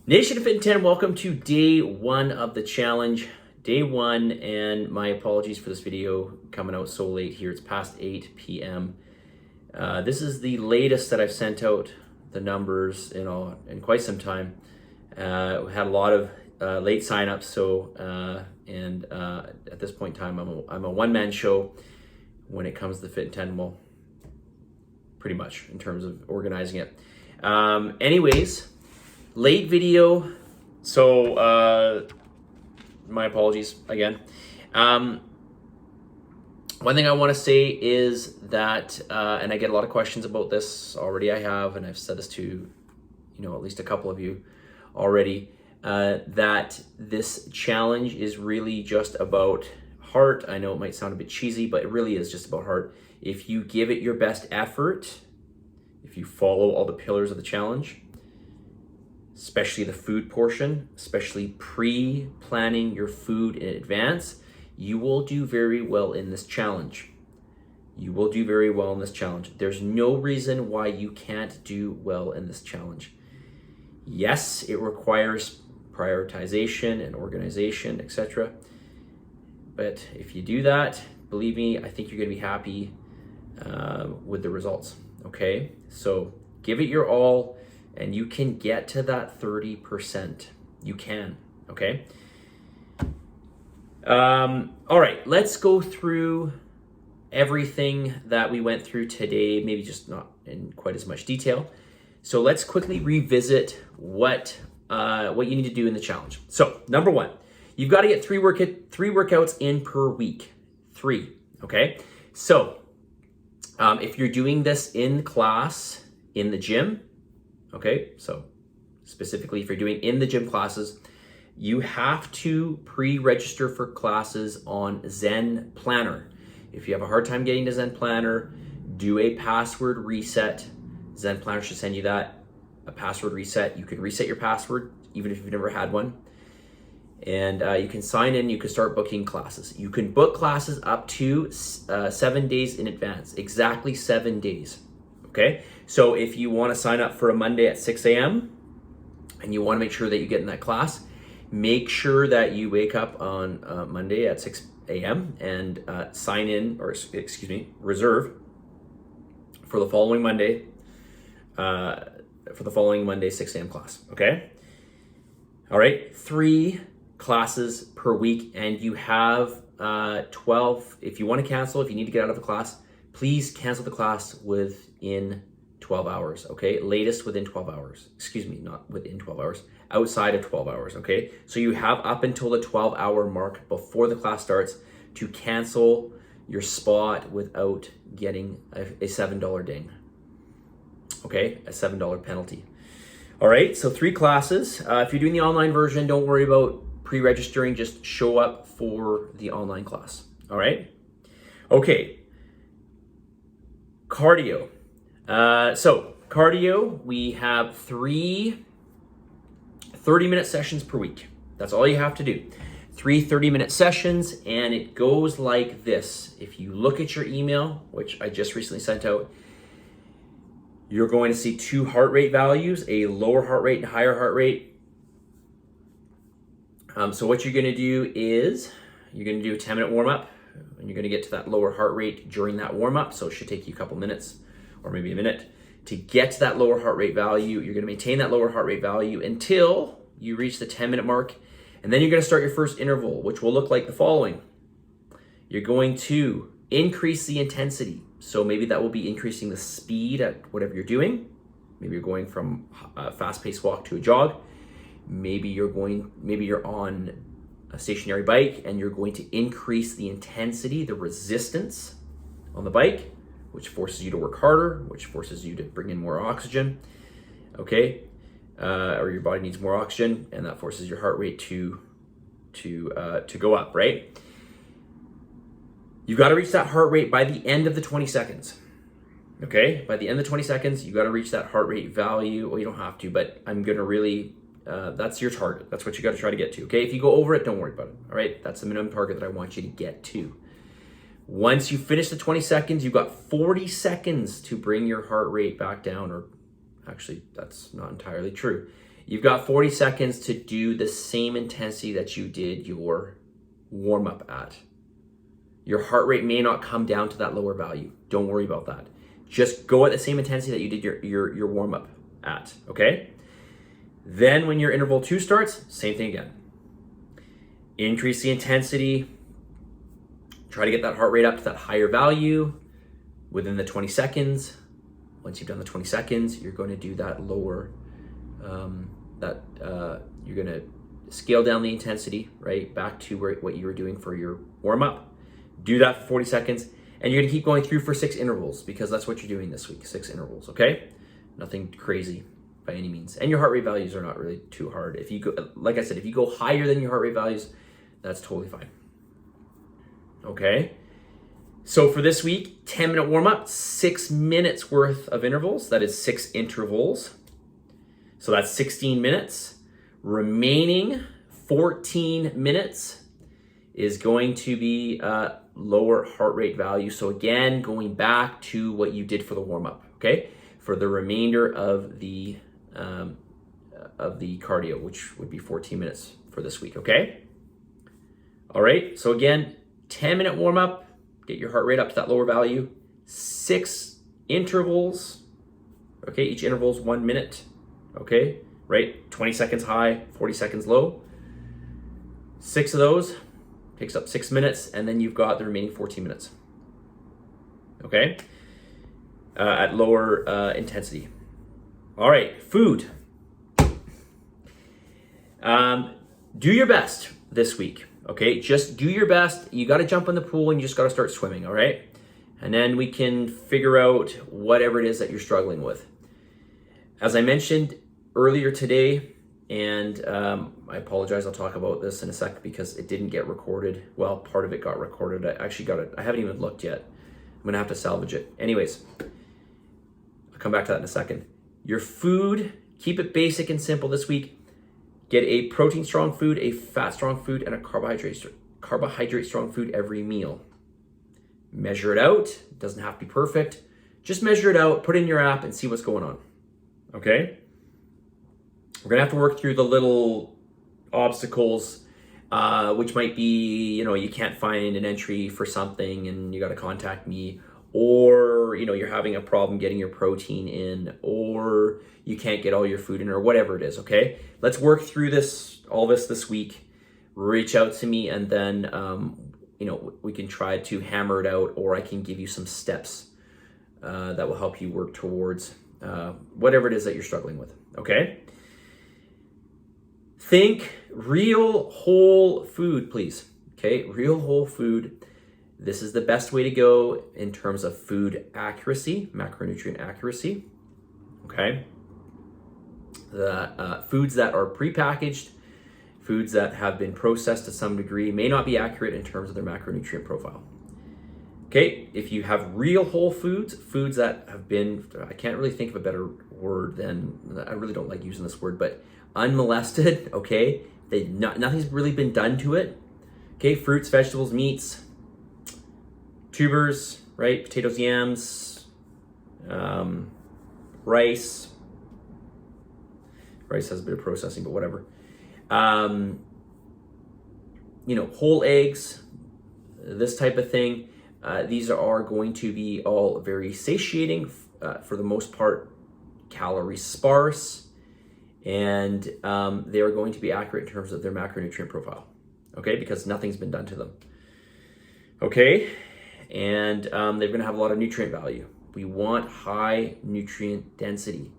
Nation of Fitin10, welcome to day one of the challenge. Day one, and my apologies for this video coming out so late here. It's past 8 p.m. This is the latest that I've sent out the numbers in quite some time. We had a lot of late signups, at this point in time, I'm a one-man show when it comes to Fitin10. Well, pretty much in terms of organizing it. Anyways. Late video, so my apologies again. One thing I want to say is that, and I get a lot of questions about this already. I have, and I've said this to, at least a couple of you already, that this challenge is really just about heart. I know it might sound a bit cheesy, but it really is just about heart. If you give it your best effort, if you follow all the pillars of the challenge, especially the food portion, especially pre-planning your food in advance, you will do very well in this challenge. You will do very well in this challenge. There's no reason why you can't do well in this challenge. Yes, it requires prioritization and organization, etc. But if you do that, believe me, I think you're gonna be happy with the results, okay? So give it your all, and you can get to that 30%. You can, okay? All right, let's go through everything that we went through today, maybe just not in quite as much detail. So let's quickly revisit what you need to do in the challenge. So number one, you've got to get three workouts in per week. 3, okay? So if you're doing this in class, in the gym, okay, so specifically if you're doing in the gym classes, you have to pre-register for classes on Zen Planner. If you have a hard time getting to Zen Planner, do a password reset. Zen Planner should send you that, a password reset. You can reset your password even if you've never had one. And you can sign in, you can start booking classes. You can book classes up to 7 days in advance, exactly 7 days. Okay, so if you want to sign up for a Monday at 6 a.m. and you want to make sure that you get in that class, make sure that you wake up on Monday at 6 a.m. and sign in, or reserve for the following Monday, 6 a.m. class, okay? All right, 3 classes per week, and you have 12. If you want to cancel, if you need to get out of the class, please cancel the class within 12 hours, okay? Latest within 12 hours. Excuse me, not within 12 hours, outside of 12 hours, okay? So you have up until the 12-hour mark before the class starts to cancel your spot without getting a $7 ding, okay? A $7 penalty. All right, so 3 classes. If you're doing the online version, don't worry about pre-registering, just show up for the online class, all right? Okay. Cardio. So cardio, we have 3 30-minute sessions per week. That's all you have to do. 3 30-minute sessions, and it goes like this. If you look at your email, which I just recently sent out, you're going to see 2 heart rate values, a lower heart rate and higher heart rate. So what you're going to do is you're going to do a 10-minute warm-up, and you're going to get to that lower heart rate during that warm-up. So it should take you a couple minutes or maybe a minute to get to that lower heart rate value. You're going to maintain that lower heart rate value until you reach the 10-minute mark. And then you're going to start your first interval, which will look like the following. You're going to increase the intensity. So maybe that will be increasing the speed at whatever you're doing. Maybe you're going from a fast-paced walk to a jog. Maybe you're on a stationary bike and you're going to increase the intensity, the resistance on the bike, which forces you to work harder, which forces you to bring in more oxygen, okay? Or your body needs more oxygen, and that forces your heart rate to go up, right? You've got to reach that heart rate by the end of the 20 seconds, okay? By the end of the 20 seconds, you got to reach that heart rate value. Well, you don't have to, but I'm going to really, that's your target. That's what you got to try to get to, okay? If you go over it, don't worry about it, all right? That's the minimum target that I want you to get to. Once you finish the 20 seconds, you've got 40 seconds to bring your heart rate back down, or Actually, that's not entirely true. You've got 40 seconds to do the same intensity that you did your warm-up at. Your heart rate may not come down to that lower value. Don't worry about that. Just go at the same intensity that you did your warm-up at, okay? Then when your interval 2 starts, same thing again. Increase the intensity. Try to get that heart rate up to that higher value within the 20 seconds. Once you've done the 20 seconds, you're going to do that lower, you're going to scale down the intensity, right, back to what you were doing for your warm-up. Do that for 40 seconds, and you're going to keep going through for 6 intervals because that's what you're doing this week, 6 intervals, okay? Nothing crazy by any means. And your heart rate values are not really too hard. If you go, like I said, if you go higher than your heart rate values, that's totally fine. Okay? So for this week, 10-minute warm-up, 6 minutes worth of intervals. That is 6 intervals. So that's 16 minutes. Remaining 14 minutes is going to be lower heart rate value. So again, going back to what you did for the warm-up, okay? For the remainder of the cardio, which would be 14 minutes for this week, okay? All right, so again, 10-minute warm-up, get your heart rate up to that lower value, 6 intervals, okay? Each interval is 1 minute, okay? Right, 20 seconds high, 40 seconds low. 6 of those takes up 6 minutes, and then you've got the remaining 14 minutes, okay? At lower intensity. All right, food. Do your best this week, okay? Just do your best. You got to jump in the pool and you just got to start swimming, all right? And then we can figure out whatever it is that you're struggling with. As I mentioned earlier today, and I apologize, I'll talk about this in a sec because it didn't get recorded. Well, part of it got recorded. I actually got it. I haven't even looked yet. I'm going to have to salvage it. Anyways, I'll come back to that in a second. Your food, keep it basic and simple this week. Get a protein strong food, a fat strong food, and a carbohydrate strong food every meal. Measure it out. It doesn't have to be perfect. Just measure it out, put it in your app, and see what's going on. Okay? We're going to have to work through the little obstacles, which might be, you can't find an entry for something and you got to contact me, or, you're having a problem getting your protein in, or you can't get all your food in, or whatever it is, okay? Let's work through all this week. Reach out to me, and then, we can try to hammer it out, or I can give you some steps that will help you work towards whatever it is that you're struggling with, okay? Think real whole food, please, okay? Real whole food. This is the best way to go in terms of food accuracy, macronutrient accuracy, okay? The foods that are prepackaged, foods that have been processed to some degree may not be accurate in terms of their macronutrient profile. Okay, if you have real whole foods, foods that have been, I can't really think of a better word than, I really don't like using this word, but unmolested, okay? Nothing's really been done to it. Okay, fruits, vegetables, meats, tubers, right? Potatoes, yams, rice. Rice has a bit of processing, but whatever. Whole eggs, this type of thing. These are going to be all very satiating, for the most part, calorie sparse, and they are going to be accurate in terms of their macronutrient profile, okay? Because nothing's been done to them, okay? And they're going to have a lot of nutrient value. We want high nutrient density.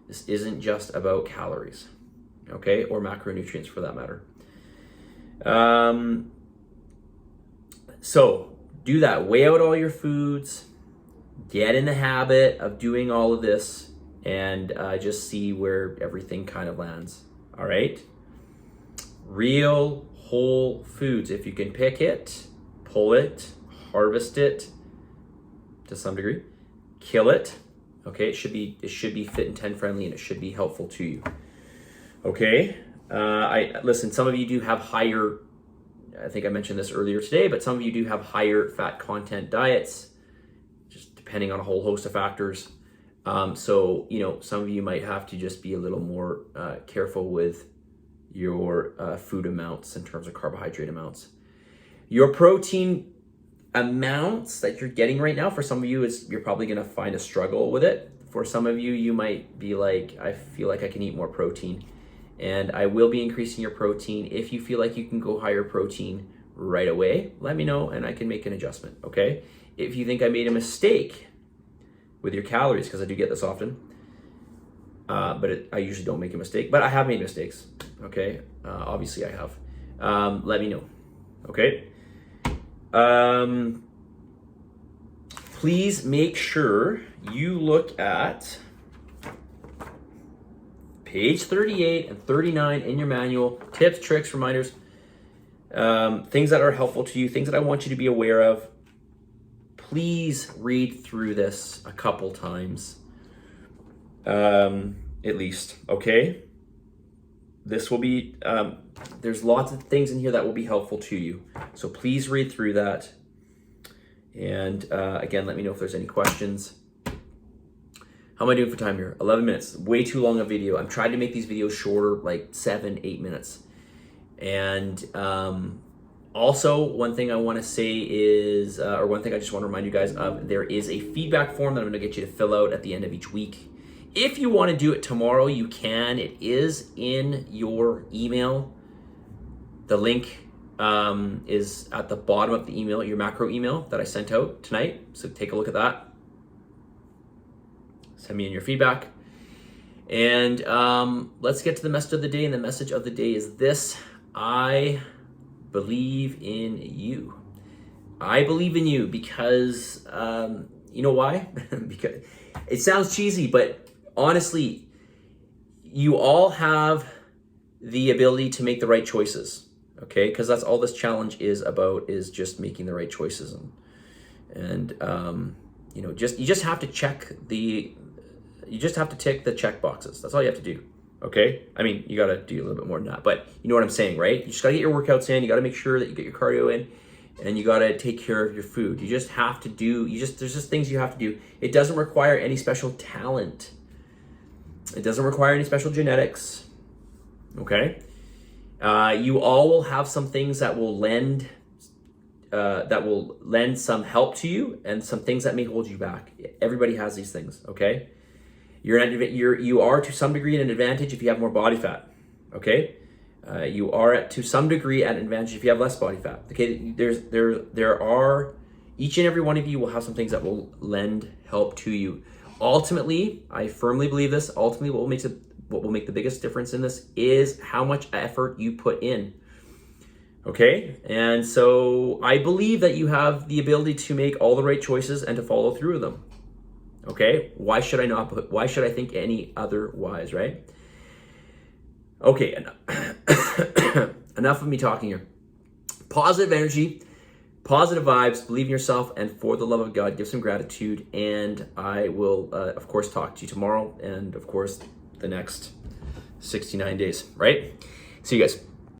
This isn't just about calories, okay? Or macronutrients for that matter. So do that. Weigh out all your foods. Get in the habit of doing all of this, and just see where everything kind of lands, all right? Real whole foods. If you can pick it, pull it, harvest it to some degree, kill it, okay? It should be Fitin10 friendly, and it should be helpful to you, okay? Listen, some of you do have higher, I think I mentioned this earlier today, but some of you do have higher fat content diets, just depending on a whole host of factors. So, some of you might have to just be a little more careful with your food amounts in terms of carbohydrate amounts. Your protein amounts that you're getting right now, for some of you, you're probably going to find a struggle with it. For some of you, you might be like, I feel like I can eat more protein. And I will be increasing your protein. If you feel like you can go higher protein right away, let me know and I can make an adjustment, okay? If you think I made a mistake with your calories, because I do get this often, but I usually don't make a mistake, but I have made mistakes, okay? Obviously I have. Let me know, okay? Please make sure you look at page 38 and 39 in your manual. Tips, tricks, reminders, things that are helpful to you, things that I want you to be aware of. Please read through this a couple times, at least, okay? This will be, there's lots of things in here that will be helpful to you. So please read through that. And again, let me know if there's any questions. How am I doing for time here? 11 minutes, way too long a video. I'm trying to make these videos shorter, like 7-8 minutes. And also, one thing I want to say is, or one thing I just want to remind you guys of, there is a feedback form that I'm going to get you to fill out at the end of each week. If you want to do it tomorrow, you can. It is in your email. The link is at the bottom of the email, your macro email that I sent out tonight. So take a look at that. Send me in your feedback. And let's get to the message of the day. And the message of the day is this: I believe in you. I believe in you because, you know why? Because it sounds cheesy, but honestly, you all have the ability to make the right choices, okay? Because that's all this challenge is about, is just making the right choices. And you just have to tick the check boxes. That's all you have to do. Okay? I mean, you got to do a little bit more than that, but you know what I'm saying, right? You just got to get your workouts in. You got to make sure that you get your cardio in, and you got to take care of your food. You just have to do, there's just things you have to do. It doesn't require any special talent. It doesn't require any special genetics. Okay? You all will have some things that will lend some help to you, and some things that may hold you back. Everybody has these things, okay? You are to some degree at an advantage if you have more body fat, okay? You are to some degree at an advantage if you have less body fat, okay? There are, each and every one of you will have some things that will lend help to you. Ultimately, I firmly believe this, ultimately what will make the biggest difference in this is how much effort you put in, okay? And so I believe that you have the ability to make all the right choices and to follow through with them. Okay, why should I not? Why should I think any otherwise, right? Okay, enough of me talking here. Positive energy, positive vibes, believe in yourself, and for the love of God, give some gratitude. And I will, of course, talk to you tomorrow, and of course, the next 69 days, right? See you guys.